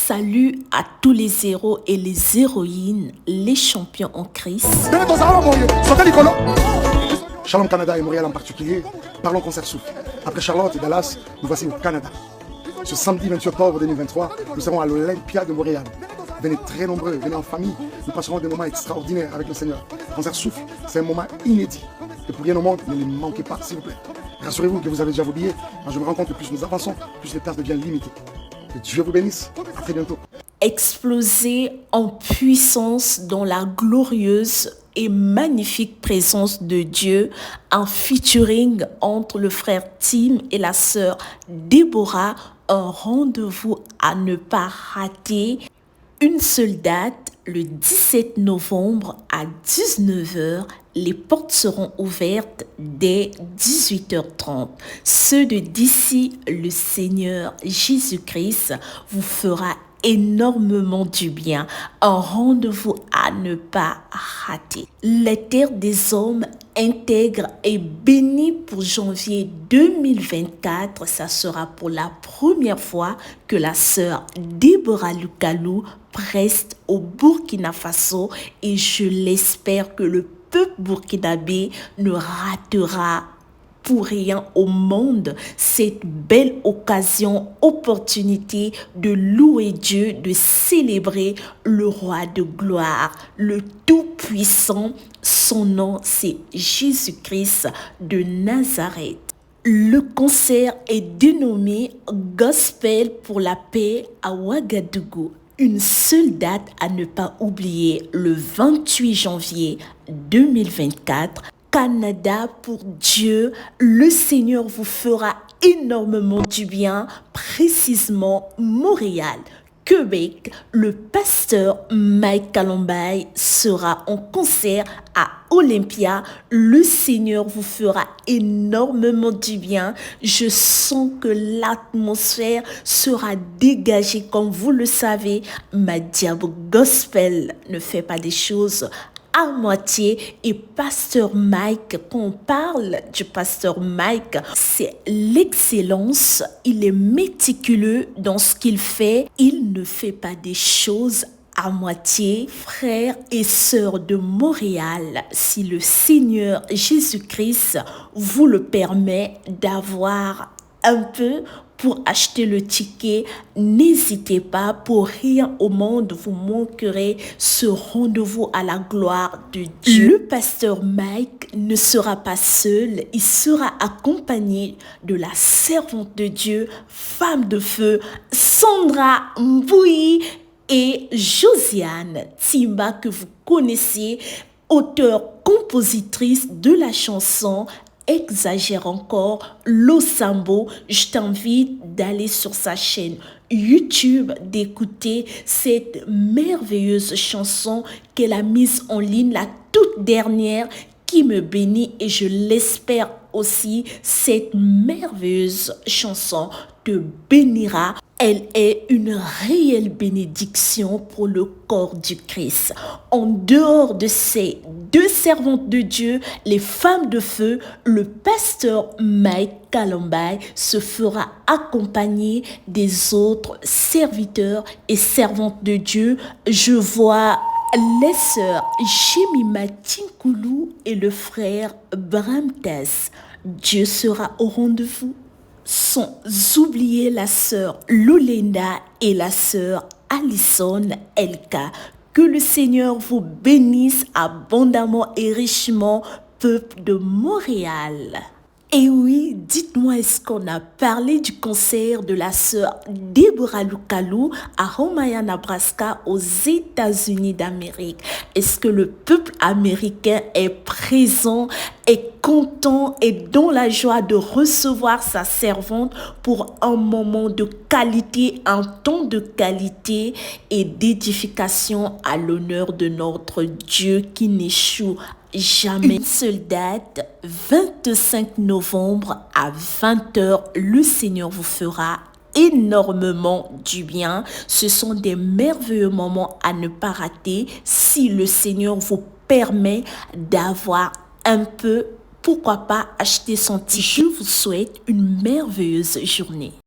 Salut à tous les héros et les héroïnes, les champions en Christ. Shalom Canada et Montréal en particulier, parlons concert souffle. Après Charlotte et Dallas, nous voici au Canada. Ce samedi 28 octobre 2023, nous serons à l'Olympia de Montréal. Venez très nombreux, venez en famille, nous passerons des moments extraordinaires avec le Seigneur. Concert souffle, c'est un moment inédit. Et pour rien au monde, ne les manquez pas, s'il vous plaît. Rassurez-vous que vous avez déjà vos billets, car je me rends compte que plus nous avançons, plus les places deviennent limitées. Que Dieu vous bénisse, à très bientôt. Exploser en puissance dans la glorieuse et magnifique présence de Dieu, un featuring entre le frère Tim et la sœur Déborah, un rendez-vous à ne pas rater. Une seule date, le 17 novembre à 19h, les portes seront ouvertes dès 18h30. Ceux de d'ici, le Seigneur Jésus-Christ vous fera énormément du bien. Un rendez-vous à ne pas rater. La terre des hommes intègre et bénie pour janvier 2024. Ça sera pour la première fois que la sœur Déborah Lukalou preste au Burkina Faso et je l'espère que le peuple burkinabé ne ratera pour rien au monde cette belle occasion, opportunité de louer Dieu, de célébrer le roi de gloire, le tout-puissant. Son nom, c'est Jésus-Christ de Nazareth. Le concert est dénommé Gospel pour la paix à Ouagadougou. Une seule date à ne pas oublier, le 28 janvier 2024. Canada pour Dieu, le Seigneur vous fera énormément du bien, précisément Montréal. Québec, le pasteur Mike Kalombaye sera en concert à Olympia. Le Seigneur vous fera énormément du bien. Je sens que l'atmosphère sera dégagée comme vous le savez. Madiabo Gospel ne fait pas des choses à moitié. Et pasteur Mike, quand on parle du pasteur Mike, c'est l'excellence. Il est méticuleux dans ce qu'il fait. Il ne fait pas des choses à moitié. Frères et sœurs de Montréal, si le Seigneur Jésus-Christ vous le permet d'avoir un peu pour acheter le ticket, n'hésitez pas, pour rien au monde vous manquerez ce rendez-vous à la gloire de Dieu. Le pasteur Mike ne sera pas seul, il sera accompagné de la servante de Dieu, femme de feu, Sandra Mbouyi et Josiane Timba que vous connaissez, auteure-compositrice de la chanson Exagère encore, Losambo. Je t'invite d'aller sur sa chaîne YouTube, d'écouter cette merveilleuse chanson qu'elle a mise en ligne, la toute dernière, qui me bénit et je l'espère aussi, cette merveilleuse chanson te bénira. Elle est une réelle bénédiction pour le corps du Christ. En dehors de ces deux servantes de Dieu, les femmes de feu, le pasteur Mike Kalombaye se fera accompagner des autres serviteurs et servantes de Dieu. Je vois les sœurs Jemima Tinkoulou et le frère Bramtes. Dieu sera au rendez-vous. Sans oublier la sœur Lolenda et la sœur Alison Elka. Que le Seigneur vous bénisse abondamment et richement, peuple de Montréal. Et oui, dites-moi, est-ce qu'on a parlé du concert de la sœur Déborah Lukalou à Omaha, Nebraska, aux États-Unis d'Amérique? Est-ce que le peuple américain est présent, est content et dans la joie de recevoir sa servante pour un moment de qualité, un temps de qualité et d'édification à l'honneur de notre Dieu qui n'échoue jamais. Une seule date, 25 novembre à 20h, le Seigneur vous fera énormément du bien. Ce sont des merveilleux moments à ne pas rater si le Seigneur vous permet d'avoir un peu, pourquoi pas acheter son ticket. Je vous souhaite une merveilleuse journée.